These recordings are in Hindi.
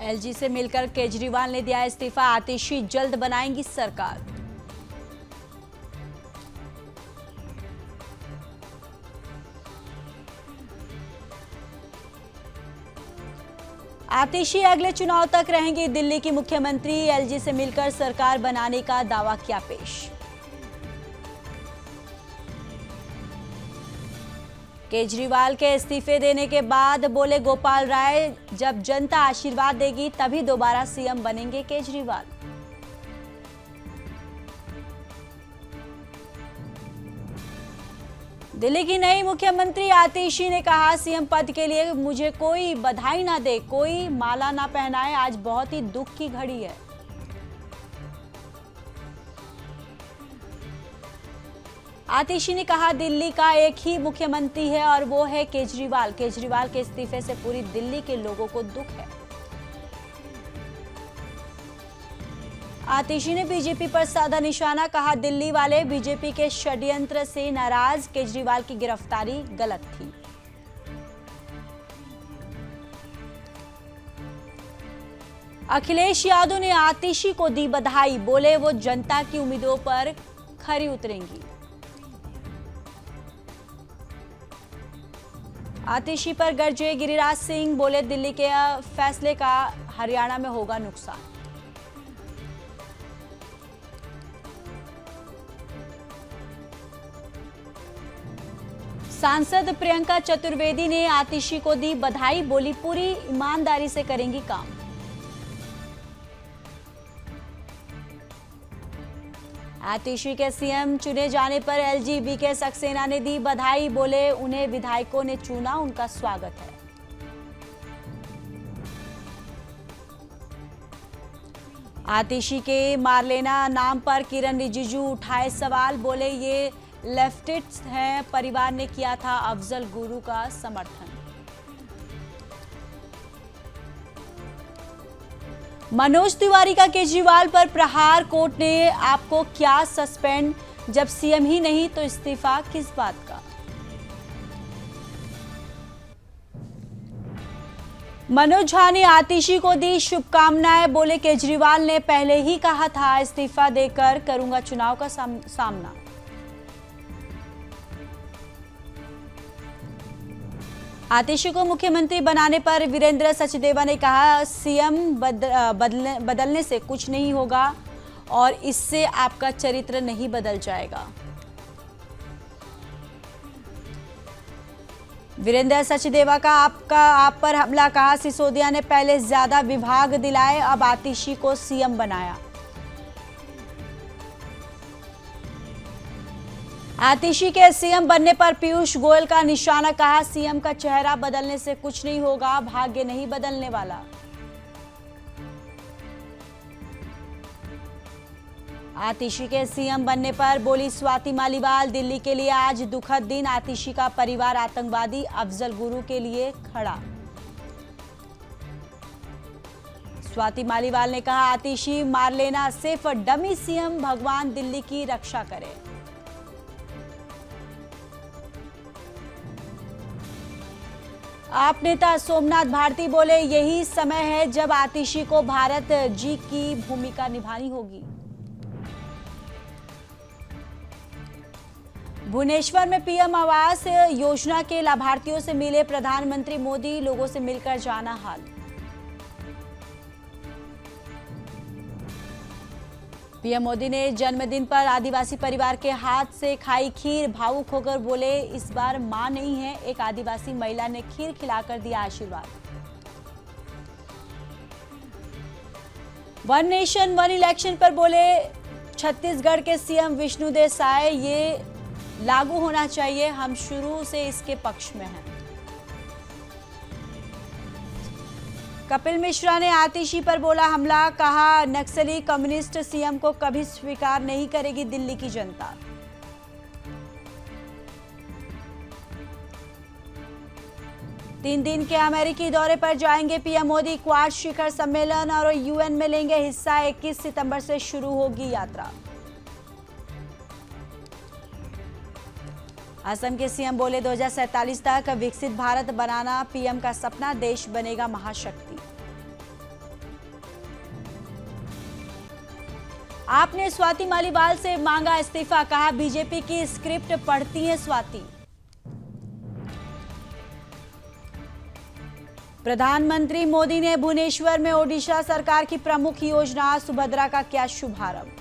एलजी से मिलकर केजरीवाल ने दिया इस्तीफा, आतिशी जल्द बनाएंगी सरकार। आतिशी अगले चुनाव तक रहेंगी दिल्ली की मुख्यमंत्री, एलजी से मिलकर सरकार बनाने का दावा किया पेश। केजरीवाल के इस्तीफे देने के बाद बोले गोपाल राय, जब जनता आशीर्वाद देगी तभी दोबारा सीएम बनेंगे केजरीवाल। दिल्ली की नई मुख्यमंत्री आतिशी ने कहा, सीएम पद के लिए मुझे कोई बधाई ना दे, कोई माला ना पहनाए, आज बहुत ही दुख की घड़ी है। आतिशी ने कहा, दिल्ली का एक ही मुख्यमंत्री है और वो है केजरीवाल। केजरीवाल के इस्तीफे से पूरी दिल्ली के लोगों को दुख है। आतिशी ने बीजेपी पर साधा निशाना, कहा दिल्ली वाले बीजेपी के षड्यंत्र से नाराज, केजरीवाल की गिरफ्तारी गलत थी। अखिलेश यादव ने आतिशी को दी बधाई, बोले वो जनता की उम्मीदों पर खरी उतरेंगी। आतिशी पर गरजे गिरिराज सिंह, बोले दिल्ली के फैसले का हरियाणा में होगा नुकसान। सांसद प्रियंका चतुर्वेदी ने आतिशी को दी बधाई, बोली पूरी ईमानदारी से करेंगी काम। आतिशी के सीएम चुने जाने पर एलजी वीके सक्सेना ने दी बधाई, बोले उन्हें विधायकों ने चुना, उनका स्वागत है। आतिशी के मारलेना नाम पर किरण रिजिजू उठाए सवाल, बोले ये लेफ्टिस्ट हैं, परिवार ने किया था अफजल गुरु का समर्थन। मनोज तिवारी का केजरीवाल पर प्रहार, कोर्ट ने आपको क्या सस्पेंड, जब सीएम ही नहीं तो इस्तीफा किस बात का। मनोज झा ने आतिशी को दी शुभकामनाएं, बोले केजरीवाल ने पहले ही कहा था इस्तीफा देकर करूंगा चुनाव का सामना। आतिशी को मुख्यमंत्री बनाने पर वीरेंद्र सचदेवा ने कहा, सीएम बदलने से कुछ नहीं होगा और इससे आपका चरित्र नहीं बदल जाएगा। वीरेंद्र सचदेवा का आप पर हमला, कहा सिसोदिया ने पहले ज्यादा विभाग दिलाए, अब आतिशी को सीएम बनाया। आतिशी के सीएम बनने पर पीयूष गोयल का निशाना, कहा सीएम का चेहरा बदलने से कुछ नहीं होगा, भाग्य नहीं बदलने वाला। आतिशी के सीएम बनने पर बोली स्वाति मालीवाल, दिल्ली के लिए आज दुखद दिन, आतिशी का परिवार आतंकवादी अफजल गुरु के लिए खड़ा। स्वाति मालीवाल ने कहा, आतिशी मार लेना सिर्फ डमी सीएम, भगवान दिल्ली की रक्षा करे। आप नेता सोमनाथ भारती बोले, यही समय है जब आतिशी को भारत जी की भूमिका निभानी होगी। भुवनेश्वर में पीएम आवास योजना के लाभार्थियों से मिले प्रधानमंत्री मोदी, लोगों से मिलकर जाना हाल। पीएम मोदी ने जन्मदिन पर आदिवासी परिवार के हाथ से खाई खीर, भावुक होकर बोले इस बार मां नहीं है, एक आदिवासी महिला ने खीर खिलाकर दिया आशीर्वाद। वन नेशन वन इलेक्शन पर बोले छत्तीसगढ़ के सीएम विष्णुदेव साय, ये लागू होना चाहिए, हम शुरू से इसके पक्ष में हैं। कपिल मिश्रा ने आतिशी पर बोला हमला, कहा नक्सली कम्युनिस्ट सीएम को कभी स्वीकार नहीं करेगी दिल्ली की जनता। तीन दिन के अमेरिकी दौरे पर जाएंगे पीएम मोदी, क्वाड शिखर सम्मेलन और यूएन में लेंगे हिस्सा, 21 सितंबर से शुरू होगी यात्रा। असम के सीएम बोले 2047 तक विकसित भारत बनाना पीएम का सपना, देश बनेगा महाशक्ति। आपने स्वाति मालीवाल से मांगा इस्तीफा, कहा बीजेपी की स्क्रिप्ट पढ़ती हैं स्वाति। प्रधानमंत्री मोदी ने भुवनेश्वर में ओडिशा सरकार की प्रमुख योजना सुभद्रा का किया शुभारंभ।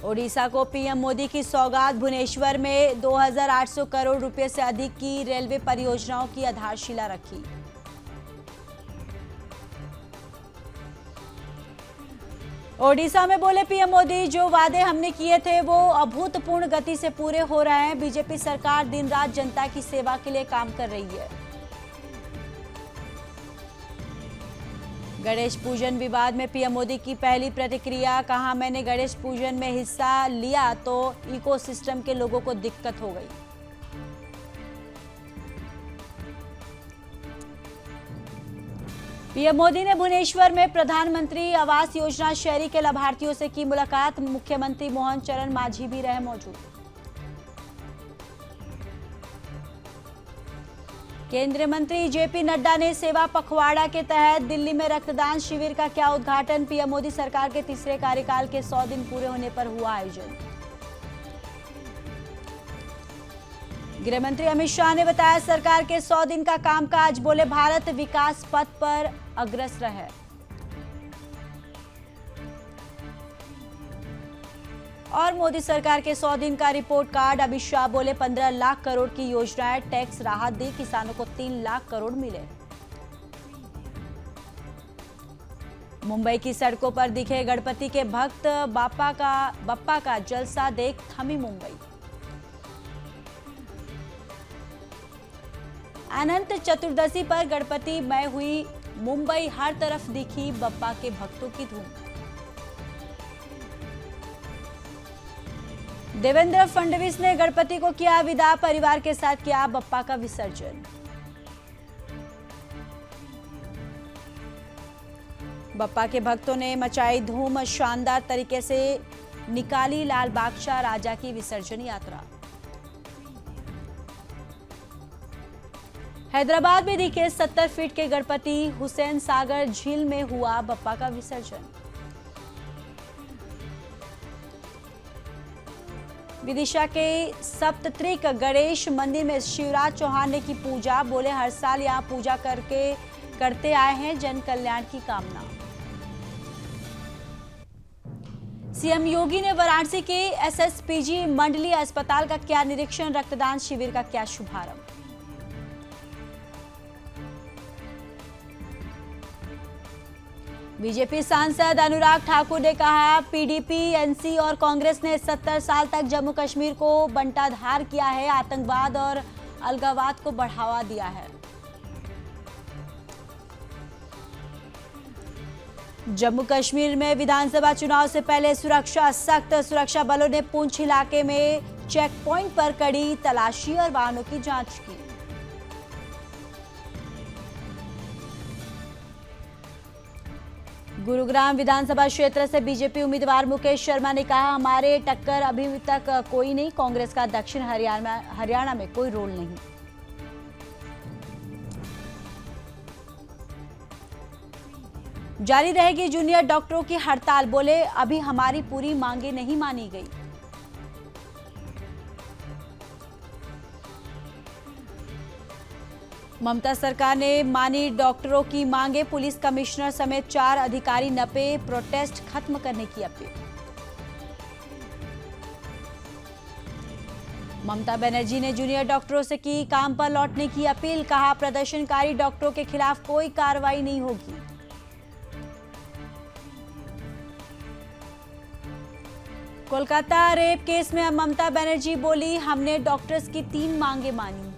ओडिशा को पीएम मोदी की सौगात, भुवनेश्वर में 2800 करोड़ रुपए से अधिक की रेलवे परियोजनाओं की आधारशिला रखी। ओडिशा में बोले पीएम मोदी, जो वादे हमने किए थे वो अभूतपूर्व गति से पूरे हो रहे हैं। बीजेपी सरकार दिन रात जनता की सेवा के लिए काम कर रही है। गणेश पूजन विवाद में पीएम मोदी की पहली प्रतिक्रिया, कहा मैंने गणेश पूजन में हिस्सा लिया तो इकोसिस्टम के लोगों को दिक्कत हो गई। पीएम मोदी ने भुवनेश्वर में प्रधानमंत्री आवास योजना शहरी के लाभार्थियों से की मुलाकात। मुख्यमंत्री मोहन चरण मांझी भी रहे मौजूद। केंद्रीय मंत्री जेपी नड्डा ने सेवा पखवाड़ा के तहत दिल्ली में रक्तदान शिविर का किया उद्घाटन। पीएम मोदी सरकार के तीसरे कार्यकाल के 100 दिन पूरे होने पर हुआ आयोजन। गृह मंत्री अमित शाह ने बताया सरकार के 100 दिन का कामकाज, बोले भारत विकास पथ पर अग्रसर है। और मोदी सरकार के 100 दिन का रिपोर्ट कार्ड, अमित शाह बोले 15 लाख करोड़ की योजनाएं, टैक्स राहत दी, किसानों को 3 लाख करोड़ मिले। मुंबई की सड़कों पर दिखे गणपति के भक्त, बप्पा का जलसा देख थमी मुंबई। अनंत चतुर्दशी पर गणपति मय हुई मुंबई, हर तरफ दिखी बप्पा के भक्तों की धूम। देवेंद्र फडणवीस ने गणपति को किया विदा, परिवार के साथ किया बप्पा का विसर्जन। बप्पा के भक्तों ने मचाई धूम, शानदार तरीके से निकाली लाल बादशाह राजा की विसर्जन यात्रा। हैदराबाद में दिखे 70 फीट के गणपति, हुसैन सागर झील में हुआ बप्पा का विसर्जन। विदिशा के सप्तत्रिक गणेश मंदिर में शिवराज चौहान ने की पूजा, बोले हर साल यहां पूजा करते आए हैं, जन कल्याण की कामना। सीएम योगी ने वाराणसी के एसएसपीजी मंडलीय अस्पताल का किया निरीक्षण, रक्तदान शिविर का किया शुभारंभ। बीजेपी सांसद अनुराग ठाकुर ने कहा पीडीपी, एनसी और कांग्रेस ने 70 साल तक जम्मू कश्मीर को बंटाधार किया है, आतंकवाद और अलगाववाद को बढ़ावा दिया है। जम्मू कश्मीर में विधानसभा चुनाव से पहले सुरक्षा सख्त, सुरक्षा बलों ने पुंछ इलाके में चेक पॉइंट पर कड़ी तलाशी और वाहनों की जांच की। गुरुग्राम विधानसभा क्षेत्र से बीजेपी उम्मीदवार मुकेश शर्मा ने कहा हमारे टक्कर अभी तक कोई नहीं, कांग्रेस का दक्षिण हरियाणा में कोई रोल नहीं। जारी रहेगी जूनियर डॉक्टरों की हड़ताल, बोले अभी हमारी पूरी मांगे नहीं मानी गई। ममता सरकार ने मानी डॉक्टरों की मांगे, पुलिस कमिश्नर समेत 4 अधिकारी नपे, प्रोटेस्ट खत्म करने की अपील। ममता बनर्जी ने जूनियर डॉक्टरों से की काम पर लौटने की अपील, कहा प्रदर्शनकारी डॉक्टरों के खिलाफ कोई कार्रवाई नहीं होगी। कोलकाता रेप केस में ममता बनर्जी बोली हमने डॉक्टर्स की 3 मांगे मानी।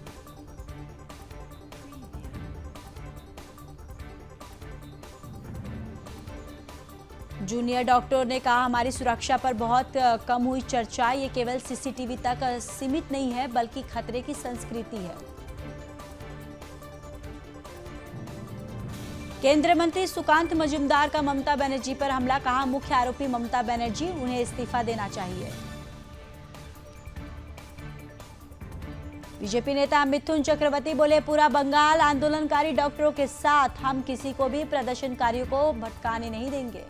जूनियर डॉक्टर ने कहा हमारी सुरक्षा पर बहुत कम हुई चर्चा, ये केवल सीसीटीवी तक सीमित नहीं है बल्कि खतरे की संस्कृति है। केंद्रीय मंत्री सुकांत मजूमदार का ममता बनर्जी पर हमला, कहा मुख्य आरोपी ममता बनर्जी, उन्हें इस्तीफा देना चाहिए। बीजेपी नेता मिथुन चक्रवर्ती बोले, पूरा बंगाल आंदोलनकारी डॉक्टरों के साथ, हम किसी को भी प्रदर्शनकारियों को भटकाने नहीं देंगे।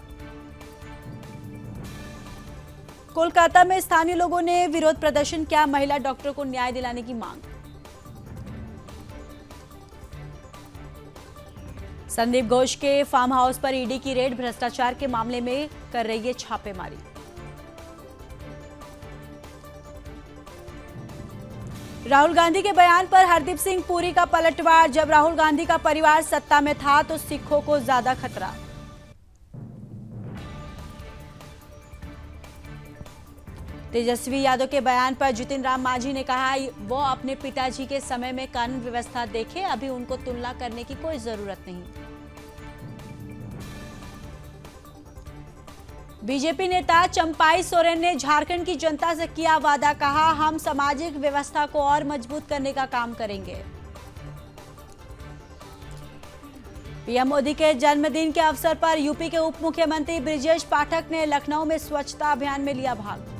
कोलकाता में स्थानीय लोगों ने विरोध प्रदर्शन किया, महिला डॉक्टरों को न्याय दिलाने की मांग। संदीप घोष के फार्म हाउस पर ईडी की रेड, भ्रष्टाचार के मामले में कर रही है छापेमारी। राहुल गांधी के बयान पर हरदीप सिंह पुरी का पलटवार, जब राहुल गांधी का परिवार सत्ता में था तो सिखों को ज्यादा खतरा। तेजस्वी यादव के बयान पर जितिन राम मांझी ने कहा, वो अपने पिताजी के समय में कानून व्यवस्था देखे, अभी उनको तुलना करने की कोई जरूरत नहीं। बीजेपी नेता चंपाई सोरेन ने झारखंड की जनता से किया वादा, कहा, हम सामाजिक व्यवस्था को और मजबूत करने का काम करेंगे। पीएम मोदी के जन्मदिन के अवसर पर यूपी के उप मुख्यमंत्री ब्रिजेश पाठक ने लखनऊ में स्वच्छता अभियान में लिया भाग।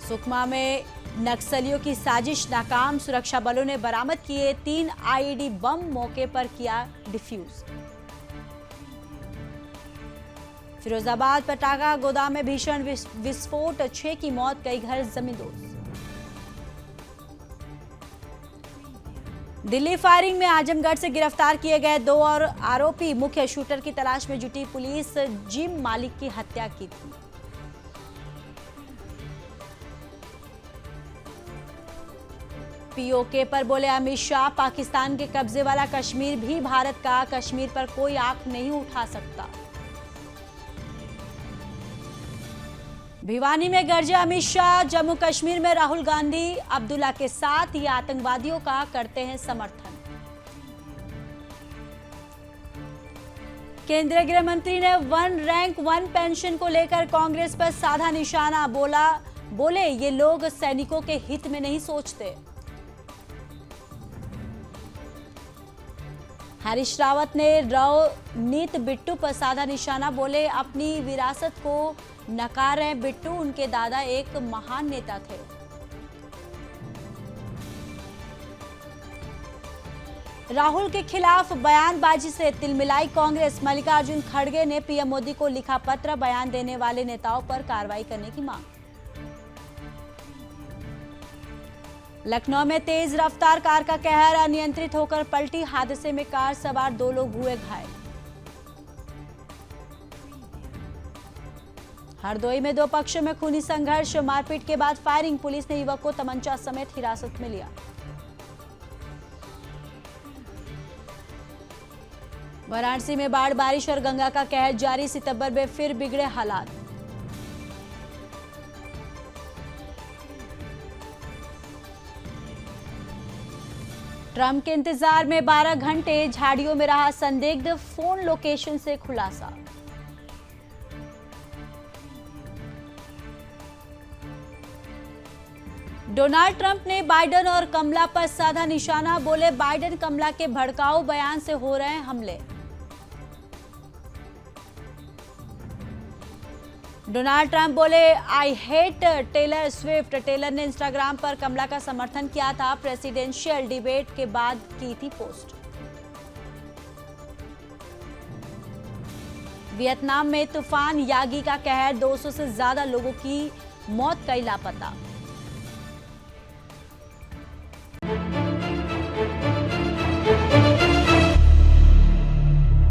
सुकमा में नक्सलियों की साजिश नाकाम, सुरक्षा बलों ने बरामद किए 3 आईईडी बम, मौके पर किया डिफ्यूज। फिरोजाबाद पटाखा गोदाम में भीषण विस्फोट, 6 की मौत, कई घर जमींदोज। दिल्ली फायरिंग में आजमगढ़ से गिरफ्तार किए गए 2 और आरोपी, मुख्य शूटर की तलाश में जुटी पुलिस, जिम मालिक की हत्या की थी। पीओके पर बोले अमित शाह, पाकिस्तान के कब्जे वाला कश्मीर भी भारत का, कश्मीर पर कोई आंख नहीं उठा सकता। भिवानी में गरजे अमित शाह, जम्मू कश्मीर में राहुल गांधी अब्दुल्ला के साथ, ये आतंकवादियों का करते हैं समर्थन। केंद्रीय गृह मंत्री ने 1 रैंक 1 पेंशन को लेकर कांग्रेस पर साधा निशाना, बोले ये लोग सैनिकों के हित में नहीं सोचते। हरीश रावत ने रवनीत बिट्टू पर साधा निशाना, बोले अपनी विरासत को नकार रहे बिट्टू, उनके दादा एक महान नेता थे। राहुल के खिलाफ बयानबाजी से तिलमिलाई कांग्रेस, मल्लिकार्जुन खड़गे ने पीएम मोदी को लिखा पत्र, बयान देने वाले नेताओं पर कार्रवाई करने की मांग। लखनऊ में तेज रफ्तार कार का कहर, अनियंत्रित होकर पलटी, हादसे में कार सवार 2 लोग हुए घायल। हरदोई में 2 पक्षों में खूनी संघर्ष, मारपीट के बाद फायरिंग, पुलिस ने युवक को तमंचा समेत हिरासत में लिया। वाराणसी में बाढ़, बारिश और गंगा का कहर जारी, सितंबर में फिर बिगड़े हालात। ट्रंप के इंतजार में 12 घंटे, झाड़ियों में रहा संदिग्ध, फोन लोकेशन से खुलासा। डोनाल्ड ट्रंप ने बाइडेन और कमला पर साधा निशाना, बोले बाइडेन कमला के भड़काऊ बयान से हो रहे हैं हमले। डोनाल्ड ट्रंप बोले I hate Taylor Swift, Taylor ने इंस्टाग्राम पर कमला का समर्थन किया था, प्रेसिडेंशियल डिबेट के बाद की थी पोस्ट। वियतनाम में तूफान यागी का कहर, 200 से ज्यादा लोगों की मौत, कई लापता।